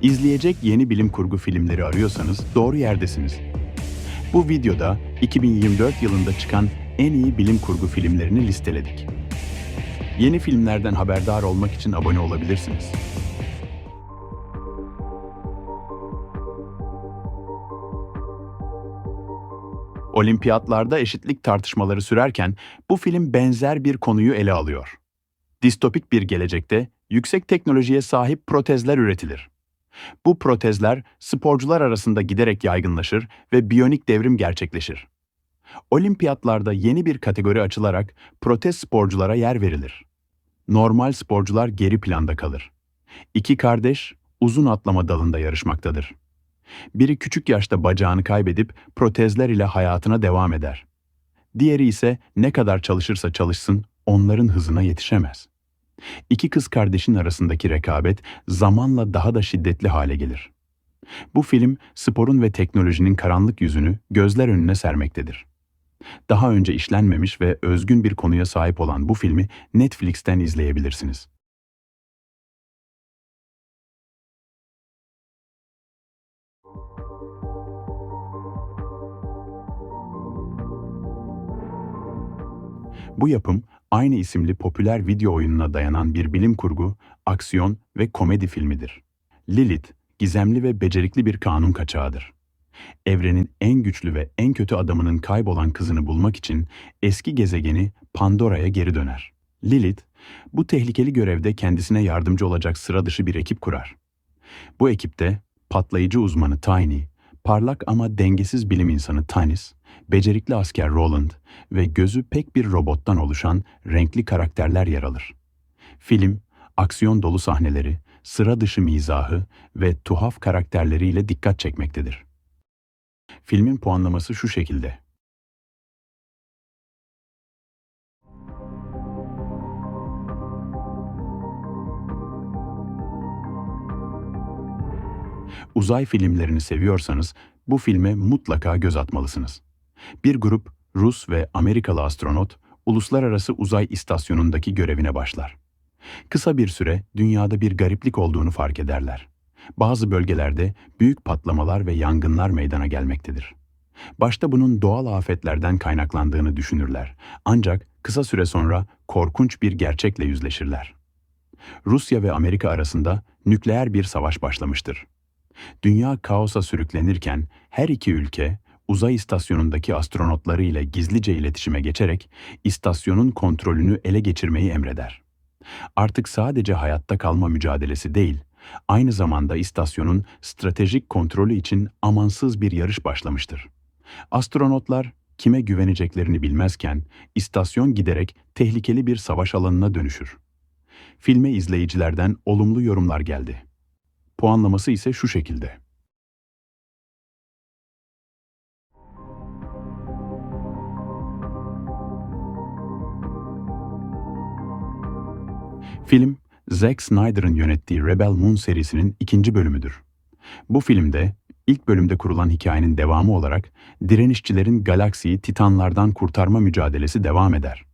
İzleyecek yeni bilim kurgu filmleri arıyorsanız doğru yerdesiniz. Bu videoda 2024 yılında çıkan en iyi bilim kurgu filmlerini listeledik. Yeni filmlerden haberdar olmak için abone olabilirsiniz. Olimpiyatlarda eşitlik tartışmaları sürerken bu film benzer bir konuyu ele alıyor. Distopik bir gelecekte yüksek teknolojiye sahip protezler üretilir. Bu protezler sporcular arasında giderek yaygınlaşır ve biyonik devrim gerçekleşir. Olimpiyatlarda yeni bir kategori açılarak protez sporculara yer verilir. Normal sporcular geri planda kalır. İki kardeş uzun atlama dalında yarışmaktadır. Biri küçük yaşta bacağını kaybedip protezler ile hayatına devam eder. Diğeri ise ne kadar çalışırsa çalışsın onların hızına yetişemez. İki kız kardeşin arasındaki rekabet zamanla daha da şiddetli hale gelir. Bu film sporun ve teknolojinin karanlık yüzünü gözler önüne sermektedir. Daha önce işlenmemiş ve özgün bir konuya sahip olan bu filmi Netflix'ten izleyebilirsiniz. Bu yapım, aynı isimli popüler video oyununa dayanan bir bilim kurgu, aksiyon ve komedi filmidir. Lilith, gizemli ve becerikli bir kanun kaçağıdır. Evrenin en güçlü ve en kötü adamının kaybolan kızını bulmak için eski gezegeni Pandora'ya geri döner. Lilith, bu tehlikeli görevde kendisine yardımcı olacak sıra dışı bir ekip kurar. Bu ekipte patlayıcı uzmanı Tiny, parlak ama dengesiz bilim insanı Tanis, becerikli asker Roland ve gözü pek bir robottan oluşan renkli karakterler yer alır. Film, aksiyon dolu sahneleri, sıra dışı mizahı ve tuhaf karakterleriyle dikkat çekmektedir. Filmin puanlaması şu şekilde. Uzay filmlerini seviyorsanız bu filme mutlaka göz atmalısınız. Bir grup Rus ve Amerikalı astronot uluslararası uzay istasyonundaki görevine başlar. Kısa bir süre dünyada bir gariplik olduğunu fark ederler. Bazı bölgelerde büyük patlamalar ve yangınlar meydana gelmektedir. Başta bunun doğal afetlerden kaynaklandığını düşünürler. Ancak kısa süre sonra korkunç bir gerçekle yüzleşirler. Rusya ve Amerika arasında nükleer bir savaş başlamıştır. Dünya kaosa sürüklenirken her iki ülke uzay istasyonundaki astronotları ile gizlice iletişime geçerek istasyonun kontrolünü ele geçirmeyi emreder. Artık sadece hayatta kalma mücadelesi değil, aynı zamanda istasyonun stratejik kontrolü için amansız bir yarış başlamıştır. Astronotlar kime güveneceklerini bilmezken istasyon giderek tehlikeli bir savaş alanına dönüşür. Filme izleyicilerden olumlu yorumlar geldi. Puanlaması ise şu şekilde. Film, Zack Snyder'ın yönettiği Rebel Moon serisinin ikinci bölümüdür. Bu filmde, ilk bölümde kurulan hikayenin devamı olarak direnişçilerin galaksiyi Titanlardan kurtarma mücadelesi devam eder.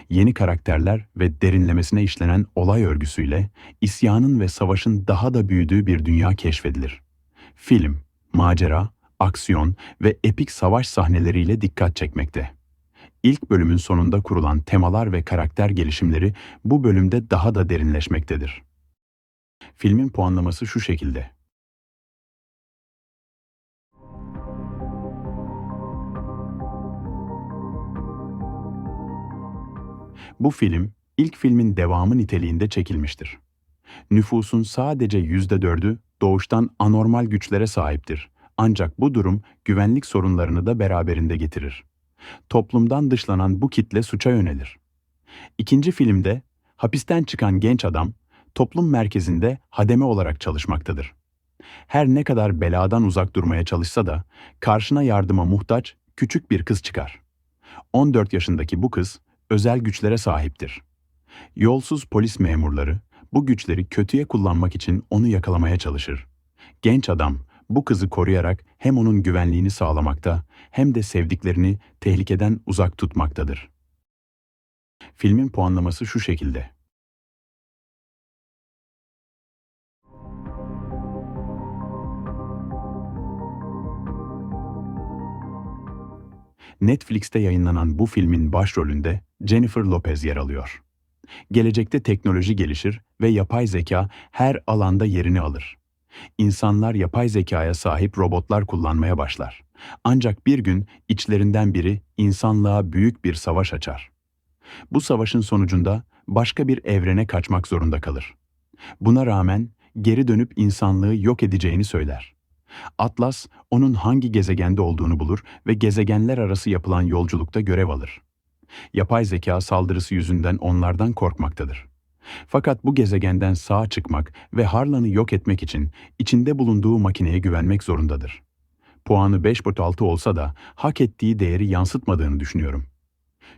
Yeni karakterler ve derinlemesine işlenen olay örgüsüyle isyanın ve savaşın daha da büyüdüğü bir dünya keşfedilir. Film, macera, aksiyon ve epik savaş sahneleriyle dikkat çekmekte. İlk bölümün sonunda kurulan temalar ve karakter gelişimleri bu bölümde daha da derinleşmektedir. Filmin puanlaması şu şekilde. Bu film, ilk filmin devamı niteliğinde çekilmiştir. Nüfusun sadece %4'ü doğuştan anormal güçlere sahiptir. Ancak bu durum güvenlik sorunlarını da beraberinde getirir. Toplumdan dışlanan bu kitle suça yönelir. İkinci filmde hapisten çıkan genç adam toplum merkezinde hademe olarak çalışmaktadır. Her ne kadar beladan uzak durmaya çalışsa da karşına yardıma muhtaç küçük bir kız çıkar. 14 yaşındaki bu kız özel güçlere sahiptir. Yolsuz polis memurları bu güçleri kötüye kullanmak için onu yakalamaya çalışır. Genç adam bu kızı koruyarak hem onun güvenliğini sağlamakta hem de sevdiklerini tehlikeden uzak tutmaktadır. Filmin puanlaması şu şekilde. Netflix'te yayınlanan bu filmin başrolünde Jennifer Lopez yer alıyor. Gelecekte teknoloji gelişir ve yapay zeka her alanda yerini alır. İnsanlar yapay zekaya sahip robotlar kullanmaya başlar. Ancak bir gün içlerinden biri insanlığa büyük bir savaş açar. Bu savaşın sonucunda başka bir evrene kaçmak zorunda kalır. Buna rağmen geri dönüp insanlığı yok edeceğini söyler. Atlas, onun hangi gezegende olduğunu bulur ve gezegenler arası yapılan yolculukta görev alır. Yapay zeka saldırısı yüzünden onlardan korkmaktadır. Fakat bu gezegenden sağ çıkmak ve Harlan'ı yok etmek için içinde bulunduğu makineye güvenmek zorundadır. Puanı 5/6 olsa da hak ettiği değeri yansıtmadığını düşünüyorum.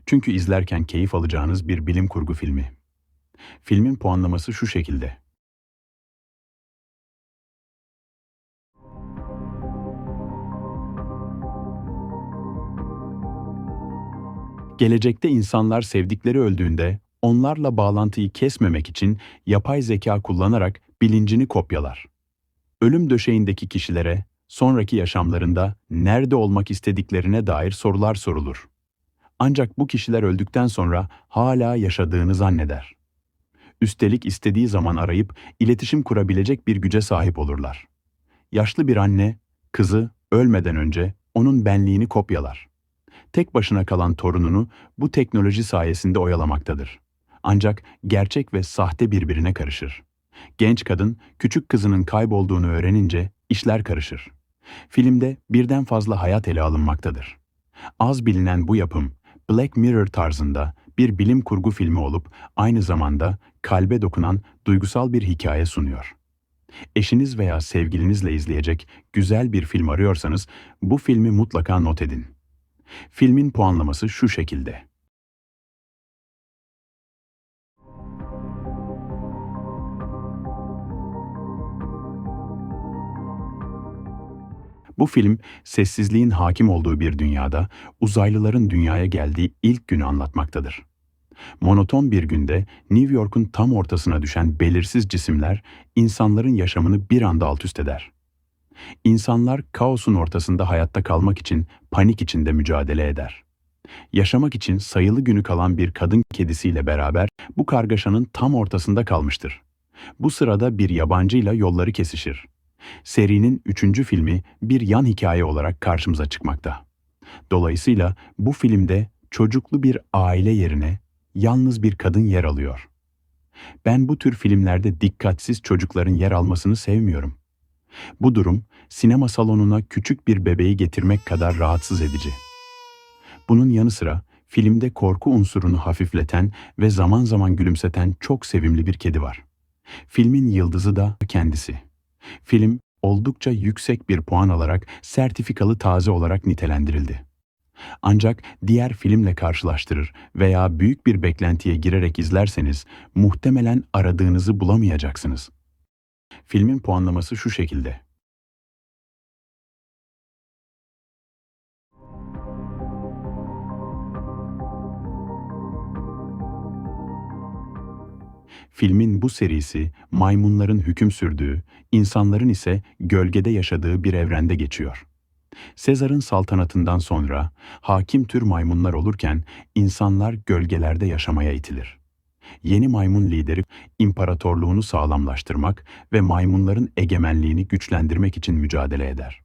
Çünkü izlerken keyif alacağınız bir bilim kurgu filmi. Filmin puanlaması şu şekilde. Gelecekte insanlar sevdikleri öldüğünde onlarla bağlantıyı kesmemek için yapay zeka kullanarak bilincini kopyalar. Ölüm döşeğindeki kişilere sonraki yaşamlarında nerede olmak istediklerine dair sorular sorulur. Ancak bu kişiler öldükten sonra hala yaşadığını zanneder. Üstelik istediği zaman arayıp iletişim kurabilecek bir güce sahip olurlar. Yaşlı bir anne, kızı ölmeden önce onun benliğini kopyalar. Tek başına kalan torununu bu teknoloji sayesinde oyalamaktadır. Ancak gerçek ve sahte birbirine karışır. Genç kadın, küçük kızının kaybolduğunu öğrenince işler karışır. Filmde birden fazla hayat ele alınmaktadır. Az bilinen bu yapım, Black Mirror tarzında bir bilim kurgu filmi olup aynı zamanda kalbe dokunan duygusal bir hikaye sunuyor. Eşiniz veya sevgilinizle izleyecek güzel bir film arıyorsanız bu filmi mutlaka not edin. Filmin puanlaması şu şekilde. Bu film, sessizliğin hakim olduğu bir dünyada uzaylıların dünyaya geldiği ilk günü anlatmaktadır. Monoton bir günde New York'un tam ortasına düşen belirsiz cisimler insanların yaşamını bir anda altüst eder. İnsanlar kaosun ortasında hayatta kalmak için panik içinde mücadele eder. Yaşamak için sayılı günü kalan bir kadın kedisiyle beraber bu kargaşanın tam ortasında kalmıştır. Bu sırada bir yabancıyla yolları kesişir. Serinin 3. filmi bir yan hikaye olarak karşımıza çıkmakta. Dolayısıyla bu filmde çocuklu bir aile yerine yalnız bir kadın yer alıyor. Ben bu tür filmlerde dikkatsiz çocukların yer almasını sevmiyorum. Bu durum sinema salonuna küçük bir bebeği getirmek kadar rahatsız edici. Bunun yanı sıra filmde korku unsurunu hafifleten ve zaman zaman gülümseten çok sevimli bir kedi var. Filmin yıldızı da kendisi. Film oldukça yüksek bir puan alarak sertifikalı taze olarak nitelendirildi. Ancak diğer filmle karşılaştırır veya büyük bir beklentiye girerek izlerseniz muhtemelen aradığınızı bulamayacaksınız. Filmin puanlaması şu şekilde. Filmin bu serisi maymunların hüküm sürdüğü, insanların ise gölgede yaşadığı bir evrende geçiyor. Sezar'ın saltanatından sonra hakim tür maymunlar olurken insanlar gölgelerde yaşamaya itilir. Yeni maymun lideri imparatorluğunu sağlamlaştırmak ve maymunların egemenliğini güçlendirmek için mücadele eder.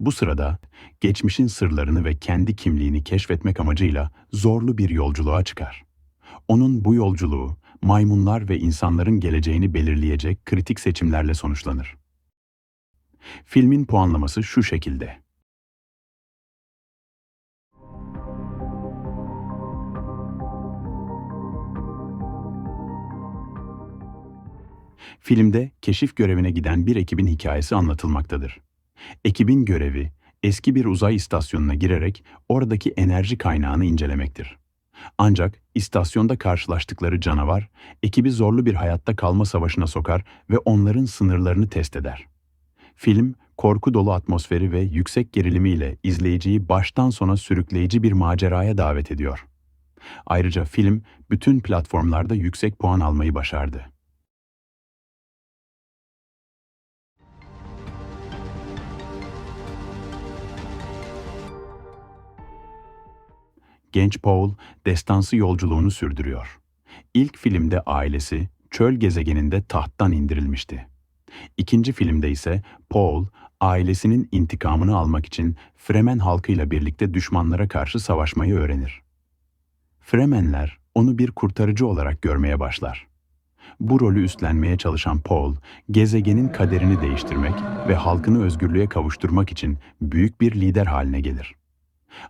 Bu sırada geçmişin sırlarını ve kendi kimliğini keşfetmek amacıyla zorlu bir yolculuğa çıkar. Onun bu yolculuğu maymunlar ve insanların geleceğini belirleyecek kritik seçimlerle sonuçlanır. Filmin puanlaması şu şekilde. Filmde keşif görevine giden bir ekibin hikayesi anlatılmaktadır. Ekibin görevi, eski bir uzay istasyonuna girerek oradaki enerji kaynağını incelemektir. Ancak istasyonda karşılaştıkları canavar, ekibi zorlu bir hayatta kalma savaşına sokar ve onların sınırlarını test eder. Film, korku dolu atmosferi ve yüksek gerilimiyle izleyiciyi baştan sona sürükleyici bir maceraya davet ediyor. Ayrıca film, bütün platformlarda yüksek puan almayı başardı. genç Paul destansı yolculuğunu sürdürüyor. İlk filmde ailesi çöl gezegeninde tahttan indirilmişti. İkinci filmde ise Paul, ailesinin intikamını almak için Fremen halkıyla birlikte düşmanlara karşı savaşmayı öğrenir. Fremenler onu bir kurtarıcı olarak görmeye başlar. Bu rolü üstlenmeye çalışan Paul, gezegenin kaderini değiştirmek ve halkını özgürlüğe kavuşturmak için büyük bir lider haline gelir.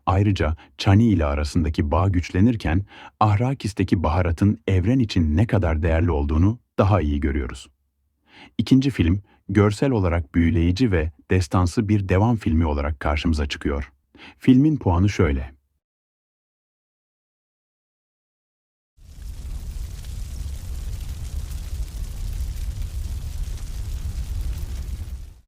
Ayrıca Chani ile arasındaki bağ güçlenirken, Arrakis'teki baharatın evren için ne kadar değerli olduğunu daha iyi görüyoruz. İkinci film, görsel olarak büyüleyici ve destansı bir devam filmi olarak karşımıza çıkıyor. Filmin puanı şöyle: